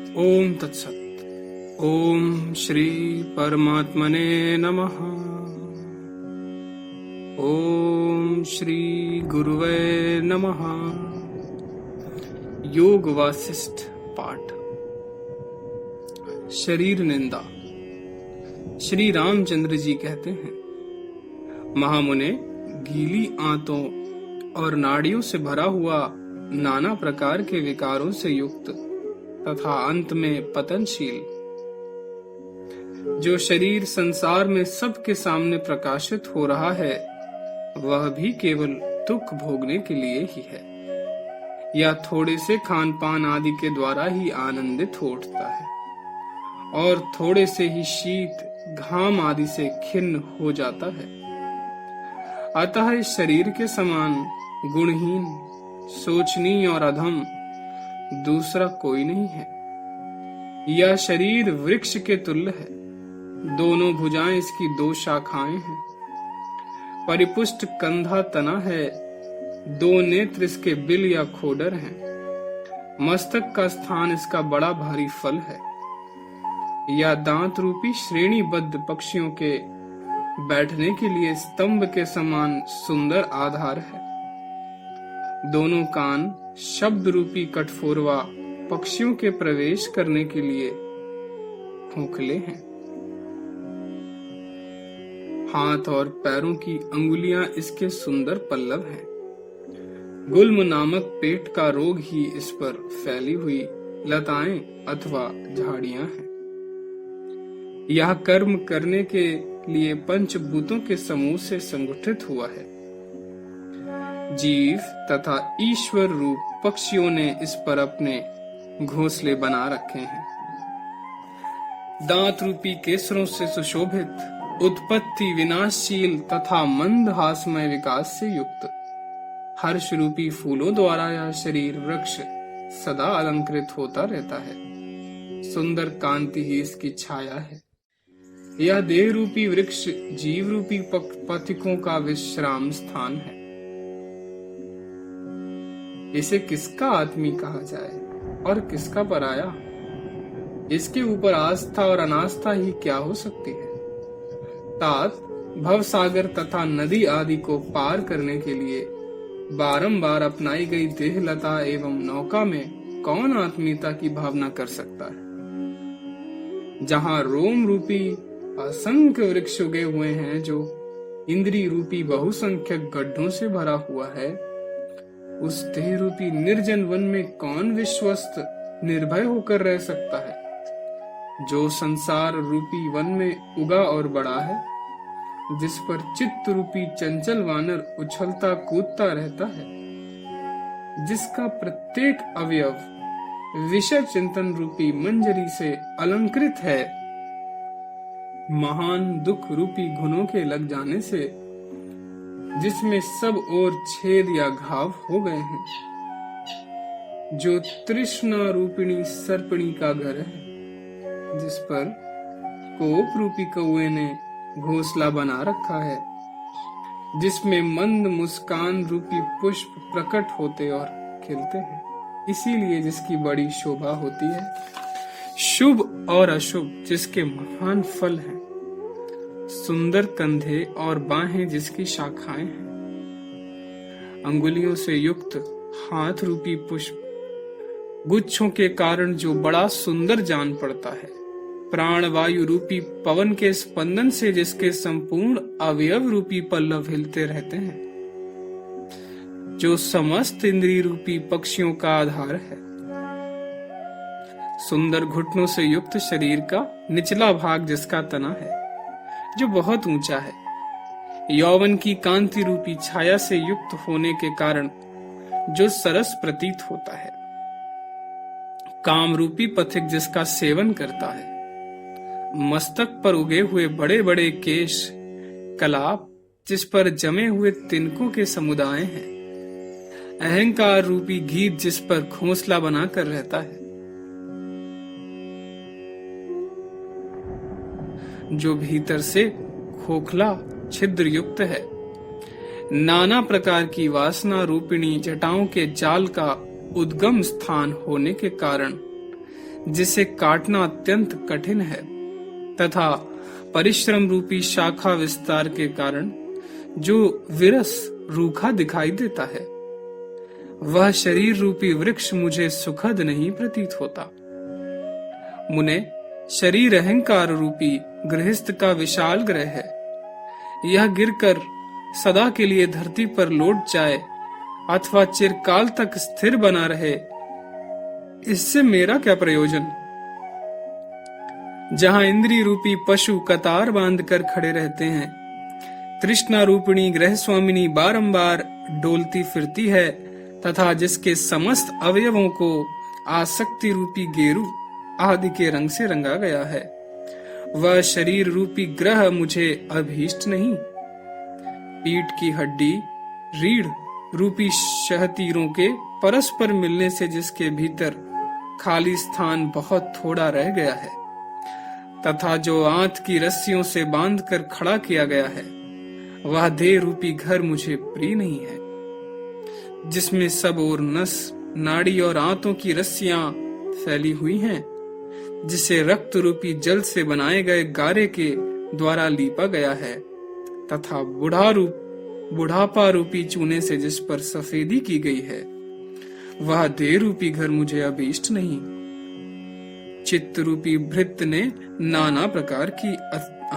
ओम तत्सत। ओम श्री परमात्मने नमः। ओम श्री गुरुवे नमः। योग वासिष्ठ पाठ। शरीर निंदा। श्री रामचंद्र जी कहते हैं, महामुने, गीली आंतों और नाड़ियों से भरा हुआ नाना प्रकार के विकारों से युक्त तथा अंत में पतनशील जो शरीर संसार में सबके सामने प्रकाशित हो रहा है, वह भी केवल दुख भोगने के लिए ही है या थोड़े से खान पान आदि के द्वारा ही आनंदित हो उठता है और थोड़े से ही शीत घाम आदि से खिन्न हो जाता है। अतः इस शरीर के समान गुणहीन, शोचनीय और अधम दूसरा कोई नहीं है। यह शरीर वृक्ष के तुल्य है, दोनों भुजाएं इसकी दो शाखाएं हैं, परिपुष्ट कंधा तना है, दो नेत्र इसके बिल या खोडर हैं, मस्तक का स्थान इसका बड़ा भारी फल है, या दांत रूपी श्रेणीबद्ध पक्षियों के बैठने के लिए स्तंभ के समान सुंदर आधार है। दोनों कान शब्द रूपी कठफोरवा पक्षियों के प्रवेश करने के लिए खोखले हैं। हाथ और पैरों की अंगुलियां इसके सुंदर पल्लव हैं। गुल्म नामक पेट का रोग ही इस पर फैली हुई लताएं अथवा झाड़ियां हैं। यह कर्म करने के लिए पंचभूतों के समूह से संगठित हुआ है। जीव तथा ईश्वर रूप पक्षियों ने इस पर अपने घोंसले बना रखे हैं। दांत रूपी केसरों से सुशोभित, उत्पत्ति विनाशशील तथा मंद हासमय विकास से युक्त, हर्ष रूपी फूलों द्वारा यह शरीर वृक्ष सदा अलंकृत होता रहता है। सुंदर कांति ही इसकी छाया है। यह देह रूपी वृक्ष जीव रूपी पथिकों का विश्राम स्थान है। इसे किसका आत्मी कहा जाए और किसका पराया? इसके ऊपर आस्था और अनास्था ही क्या हो सकती है? तात भवसागर तथा नदी आदि को पार करने के लिए बारंबार अपनाई गई देहलता एवं नौका में कौन आत्मीयता की भावना कर सकता है? जहाँ रोम रूपी असंख्य वृक्ष उगे हुए हैं, जो इंद्रिय रूपी बहुसंख्यक गड्ढों से भरा हुआ है, उस देह रूपी निर्जन वन में कौन विश्वस्त निर्भय होकर रह सकता है? जो संसार रूपी वन में उगा और बड़ा है, जिस पर चित्त रूपी चंचल वानर उछलता कूदता रहता है, जिसका प्रत्येक अवयव विषय चिंतन रूपी मंजरी से अलंकृत है, महान दुख रूपी घुनों के लग जाने से जिसमें सब ओर छेद या घाव हो गए हैं, जो तृष्णा रूपिणी सर्पिणी का घर है, जिस पर कोप रूपी कौए ने घोंसला बना रखा है, जिसमें मंद मुस्कान रूपी पुष्प प्रकट होते और खिलते हैं, इसीलिए जिसकी बड़ी शोभा होती है, शुभ और अशुभ जिसके महान फल हैं, सुंदर कंधे और बाहें जिसकी शाखाएं हैं, अंगुलियों से युक्त हाथ रूपी पुष्प गुच्छों के कारण जो बड़ा सुंदर जान पड़ता है, प्राण वायु रूपी पवन के स्पंदन से जिसके संपूर्ण अवयव रूपी पल्लव हिलते रहते हैं, जो समस्त इंद्रिय रूपी पक्षियों का आधार है, सुंदर घुटनों से युक्त शरीर का निचला भाग जिसका तना है, जो बहुत ऊंचा है, यौवन की कांति रूपी छाया से युक्त होने के कारण जो सरस प्रतीत होता है, काम रूपी पथिक जिसका सेवन करता है, मस्तक पर उगे हुए बड़े बड़े केश, कलाप जिस पर जमे हुए तिनकों के समुदाय हैं, अहंकार रूपी गीत जिस पर घोंसला बनाकर रहता है, जो भीतर से खोखला छिद्र युक्त है, नाना प्रकार की वासना रूपिणी जटाओं के जाल का उद्गम स्थान होने के कारण जिसे काटना अत्यंत कठिन है, तथा परिश्रम रूपी शाखा विस्तार के कारण जो विरस रूखा दिखाई देता है, वह शरीर रूपी वृक्ष मुझे सुखद नहीं प्रतीत होता। मुने, शरीर अहंकार रूपी गृहस्थ का विशाल ग्रह है। यह गिरकर सदा के लिए धरती पर लौट जाए अथवा चिरकाल तक स्थिर बना रहे, इससे मेरा क्या प्रयोजन? जहां इंद्रिय रूपी पशु कतार बांधकर खड़े रहते हैं, तृष्णा रूपिणी ग्रह स्वामिनी बारंबार डोलती फिरती है तथा जिसके समस्त अवयवों को आसक्ति रूपी गेरू आदि के रंग से रंगा गया है, वह शरीर रूपी ग्रह मुझे अभीष्ट नहीं। पीठ की हड्डी रीढ़ रूपी शहतीरों के परस्पर मिलने से जिसके भीतर खाली स्थान बहुत थोड़ा रह गया है, तथा जो आंत की रस्सियों से बांधकर खड़ा किया गया है, वह देह रूपी घर मुझे प्रिय नहीं है। जिसमें सब और नस नाड़ी और आंतों की रस्सियां फैली हुई हैं, जिसे रक्त रूपी जल से बनाए गए गारे के द्वारा लीपा गया है, तथा बुढ़ापा रूपी चूने से जिस पर सफेदी की गई है, वह देह रूपी घर मुझे अभीष्ट नहीं। चित्त रूपी भृत्य ने नाना प्रकार की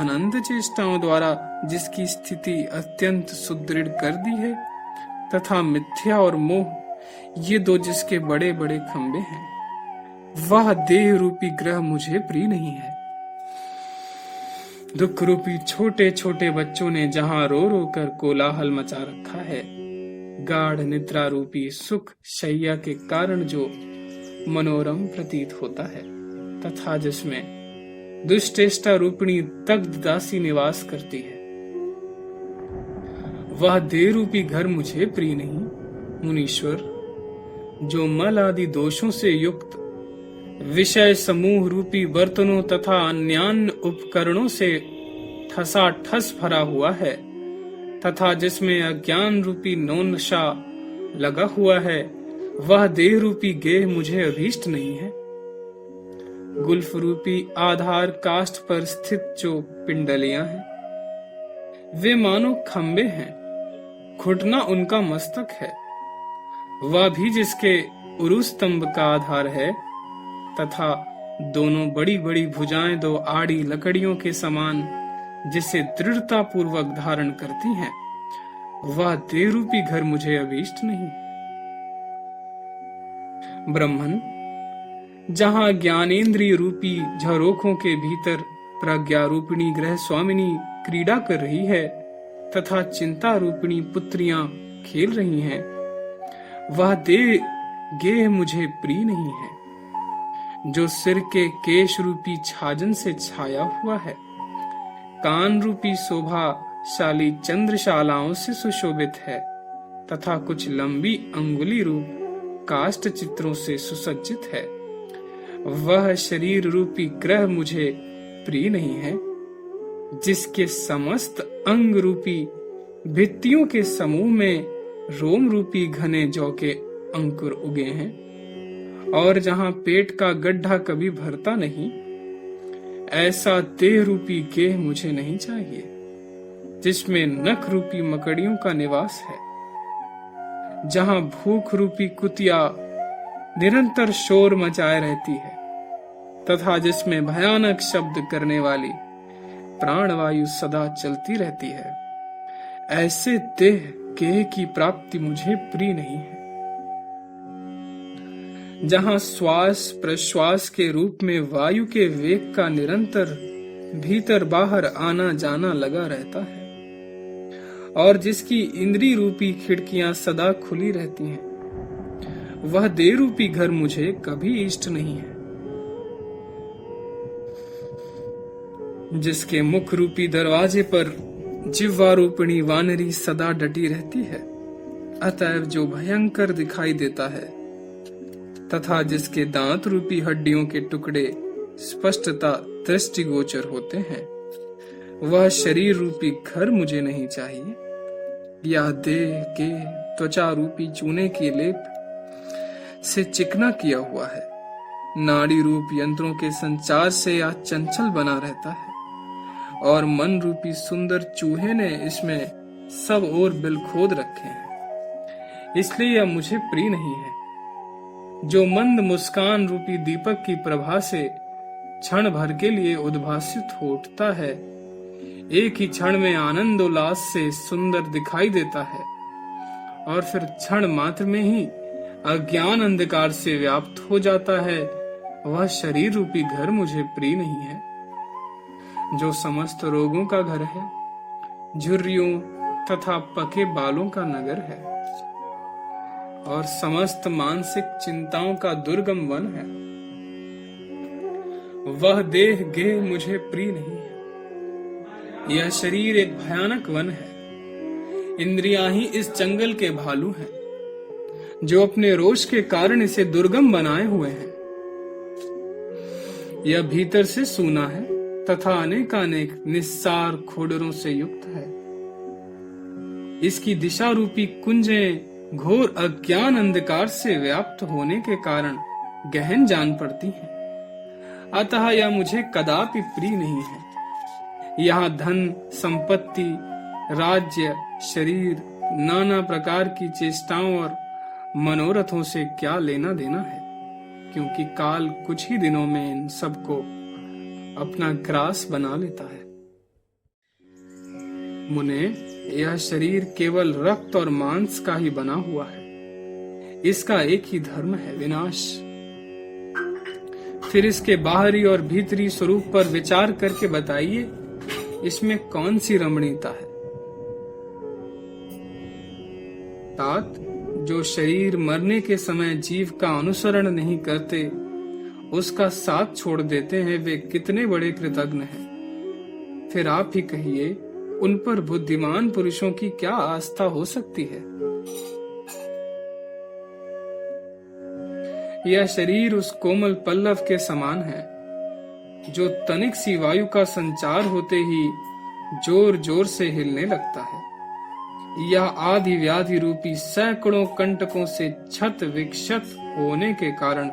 अनंत चेष्टाओं द्वारा जिसकी स्थिति अत्यंत सुदृढ़ कर दी है, तथा मिथ्या और मोह ये दो जिसके बड़े बड़े खंबे हैं, वह देह रूपी ग्रह मुझे प्रिय नहीं है। दुख रूपी छोटे छोटे बच्चों ने जहां रो रो कर कोलाहल मचा रखा है, गाढ़ निद्रा रूपी सुख शैया के कारण जो मनोरम प्रतीत होता है, तथा जिसमें दुष्चेष्टा रूपिणी दग्ध दासी निवास करती है, वह देह रूपी घर मुझे प्रिय नहीं। मुनीश्वर, जो मल आदि दोषों से युक्त विषय समूह रूपी बर्तनों तथा अन्यान्य उपकरणों से ठसा ठस भरा हुआ है, तथा जिसमें अज्ञान रूपी नौनशा लगा हुआ है, वह देह रूपी गेह मुझे अभीष्ट नहीं है। गुल्फ रूपी आधार काष्ठ पर स्थित जो पिंडलियां हैं, वे मानो खंबे हैं, घुटना उनका मस्तक है। वह भी जिसके उरु स्तंभ का आधार है, तथा दोनों बड़ी बड़ी भुजाएं दो आड़ी लकड़ियों के समान जिसे दृढ़ता पूर्वक धारण करती हैं, वह देह रूपी घर मुझे अभीष्ट नहीं। ब्रह्मन, जहां ज्ञानेन्द्रिय रूपी झरोखों के भीतर प्रज्ञा रूपिणी ग्रह स्वामिनी क्रीड़ा कर रही है, तथा चिंता रूपिणी पुत्रियां खेल रही हैं, वह देह गेह मुझे प्रिय नहीं है। जो सिर के केश रूपी छाजन से छाया हुआ है, कान रूपी शोभाशाली चंद्रशालाओं से सुशोभित है, तथा कुछ लंबी अंगुली रूप काष्ठ चित्रों से सुसज्जित है, वह शरीर रूपी ग्रह मुझे प्रिय नहीं है। जिसके समस्त अंग रूपी भित्तियों के समूह में रोम रूपी घने जौ के अंकुर उगे हैं, और जहां पेट का गड्ढा कभी भरता नहीं, ऐसा देह रूपी गेह मुझे नहीं चाहिए। जिसमें नख रूपी मकड़ियों का निवास है, जहां भूख रूपी कुतिया निरंतर शोर मचाए रहती है, तथा जिसमें भयानक शब्द करने वाली प्राणवायु सदा चलती रहती है, ऐसे देह गेह की प्राप्ति मुझे प्रिय नहीं है। जहां श्वास प्रश्वास के रूप में वायु के वेग का निरंतर भीतर बाहर आना जाना लगा रहता है, और जिसकी इंद्रिय रूपी खिड़कियां सदा खुली रहती हैं, वह देह रूपी घर मुझे कभी इष्ट नहीं है। जिसके मुख रूपी दरवाजे पर जिह्वा रूपिणी वानरी सदा डटी रहती है, अतएव जो भयंकर दिखाई देता है, तथा जिसके दांत रूपी हड्डियों के टुकड़े स्पष्टता दृष्टिगोचर होते हैं, वह शरीर रूपी घर मुझे नहीं चाहिए। यह देह के त्वचा रूपी चूने के लेप से चिकना किया हुआ है, नाड़ी रूप यंत्रों के संचार से यह चंचल बना रहता है और मन रूपी सुंदर चूहे ने इसमें सब ओर बिल खोद रखे हैं, इसलिए यह मुझे प्रिय नहीं है। जो मंद मुस्कान रूपी दीपक की प्रभा से क्षण भर के लिए उद्भासित हो उठता है, एक ही क्षण में आनंद उल्लास से सुंदर दिखाई देता है और फिर क्षण मात्र में ही अज्ञान अंधकार से व्याप्त हो जाता है, वह शरीर रूपी घर मुझे प्रिय नहीं है। जो समस्त रोगों का घर है, झुर्रियों तथा पके बालों का नगर है और समस्त मानसिक चिंताओं का दुर्गम वन है, वह देह गेह मुझे प्रिय नहीं है। यह शरीर एक भयानक वन है, इंद्रियां ही इस जंगल के भालू हैं, जो अपने रोष के कारण इसे दुर्गम बनाए हुए हैं। यह भीतर से सूना है तथा अनेकानेक निस्सार खोडरों से युक्त है। इसकी दिशा रूपी कुंजें घोर अज्ञान अंधकार से व्याप्त होने के कारण गहन जान पड़ती हैं, अतः यह मुझे कदापि प्रिय नहीं है। यहाँ धन, संपत्ति, राज्य, शरीर, नाना प्रकार की चेष्टाओं और मनोरथों से क्या लेना देना है, क्योंकि काल कुछ ही दिनों में इन सबको अपना ग्रास बना लेता है। मुने, यह शरीर केवल रक्त और मांस का ही बना हुआ है, इसका एक ही धर्म है, विनाश। फिर इसके बाहरी और भीतरी स्वरूप पर विचार करके बताइए, इसमें कौन सी रमणीयता है। तात, जो शरीर मरने के समय जीव का अनुसरण नहीं करते, उसका साथ छोड़ देते हैं, वे कितने बड़े कृतज्ञ हैं। फिर आप ही कहिए, उन पर बुद्धिमान पुरुषों की क्या आस्था हो सकती है। यह शरीर उस कोमल पल्लव के समान है, जो तनिक सी वायु का संचार होते ही जोर जोर से हिलने लगता है। यह आदि व्याधि रूपी सैकड़ों कंटकों से क्षत विक्षत होने के कारण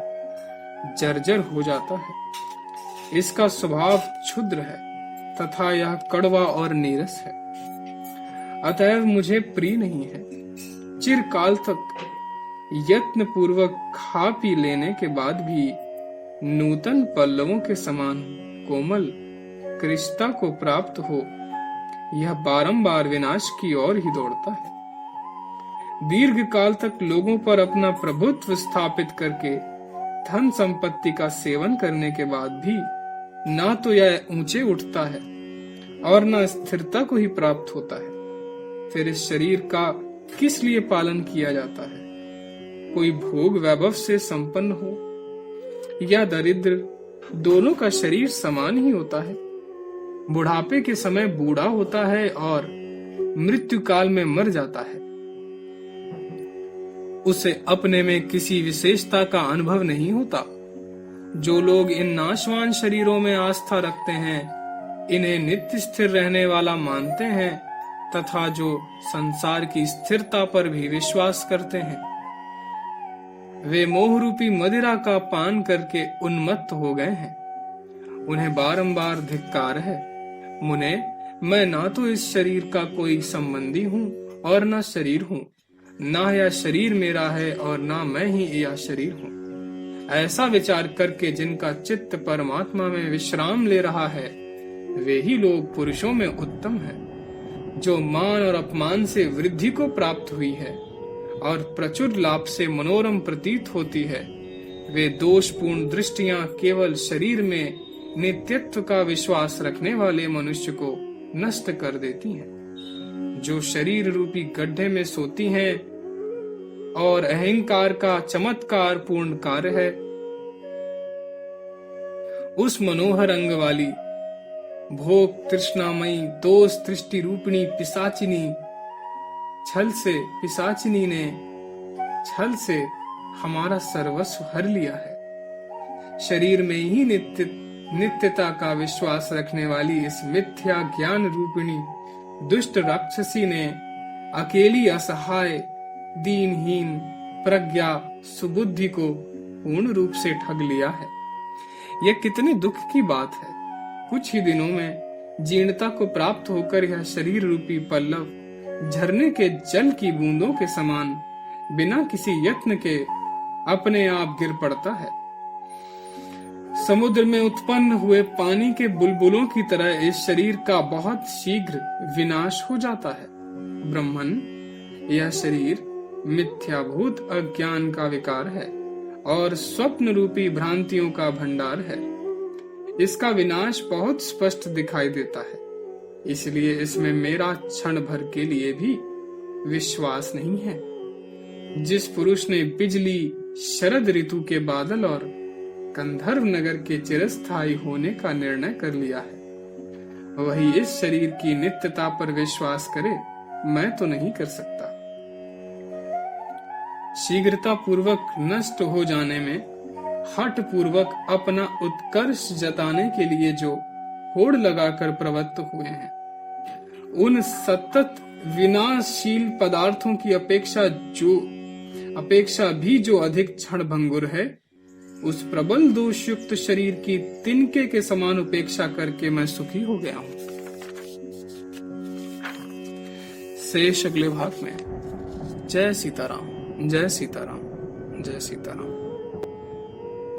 जर्जर हो जाता है। इसका स्वभाव क्षुद्र है तथा यह कड़वा और नीरस है, अतएव मुझे प्रिय नहीं है। चिरकाल तक यत्न पूर्वक खा पी लेने के बाद भी नूतन पल्लवों के समान कोमल कृष्णता को प्राप्त हो, यह बारंबार विनाश की ओर ही दौड़ता है। दीर्घ काल तक लोगों पर अपना प्रभुत्व स्थापित करके धन संपत्ति का सेवन करने के बाद भी ना तो यह ऊंचे उठता है और न स्थिरता को ही प्राप्त होता है। फिर इस शरीर का किस लिए पालन किया जाता है? कोई भोग वैभव से संपन्न हो या दरिद्र, दोनों का शरीर समान ही होता है। बुढ़ापे के समय बूढ़ा होता है और मृत्यु काल में मर जाता है। उसे अपने में किसी विशेषता का अनुभव नहीं होता। जो लोग इन नाशवान शरीरों में आस्था रखते हैं, इन्हें नित्य स्थिर रहने वाला मानते हैं तथा जो संसार की स्थिरता पर भी विश्वास करते हैं, वे मोह रूपी मदिरा का पान करके उन्मत्त हो गए हैं। उन्हें बारंबार धिक्कार है। मुने, मैं ना तो इस शरीर का कोई संबंधी हूँ और न शरीर हूँ, ना यह शरीर मेरा है और ना मैं ही यह शरीर हूँ। ऐसा विचार करके जिनका चित्त परमात्मा में विश्राम ले रहा है, वे ही लोग पुरुषों में उत्तम हैं। जो मान और अपमान से वृद्धि को प्राप्त हुई है और प्रचुर लाभ से मनोरम प्रतीत होती है, वे दोषपूर्ण दृष्टियां केवल शरीर में नित्यत्व का विश्वास रखने वाले मनुष्य को नष्ट कर देती हैं। जो शरीर रूपी गड्ढे में सोती हैं और अहंकार का चमत्कार पूर्ण कार्य है, उस मनोहर अंग वाली भोग तृष्णामयी दोष दृष्टि रूपिणी पिशाचिनी ने छल से हमारा सर्वस्व हर लिया है। शरीर में ही नित्यता का विश्वास रखने वाली इस मिथ्या ज्ञान रूपिणी दुष्ट राक्षसी ने अकेली असहाय दीनहीन प्रज्ञा सुबुद्धि को पूर्ण रूप से ठग लिया है। यह कितने दुख की बात है। कुछ ही दिनों में जीर्णता को प्राप्त होकर यह शरीर रूपी पल्लव झरने के जल की बूंदों के समान बिना किसी यत्न के अपने आप गिर पड़ता है। समुद्र में उत्पन्न हुए पानी के बुलबुलों की तरह इस शरीर का बहुत शीघ्र विनाश हो जाता है। ब्रह्मन, यह शरीर मिथ्याभूत अज्ञान का विकार है और स्वप्न रूपी भ्रांतियों का भंडार है। इसका विनाश बहुत स्पष्ट दिखाई देता है, इसलिए इसमें मेरा क्षण भर के लिए भी विश्वास नहीं है। जिस पुरुष ने बिजली, शरद ऋतु के बादल और गंधर्व नगर के चिरस्थायी होने का निर्णय कर लिया है, वही इस शरीर की नित्यता पर विश्वास करे। मैं तो नहीं कर सकता। शीघ्रता पूर्वक नष्ट हो जाने में हठ पूर्वक अपना उत्कर्ष जताने के लिए जो होड़ लगाकर प्रवृत्त हुए हैं, उन सतत विनाशशील पदार्थों की अपेक्षा भी जो अधिक क्षण भंगुर है, उस प्रबल दोष युक्त शरीर की तिनके के समान उपेक्षा करके मैं सुखी हो गया हूं। शेष अगले भाग में। जय सीताराम, जय सीताराम, जय सीताराम।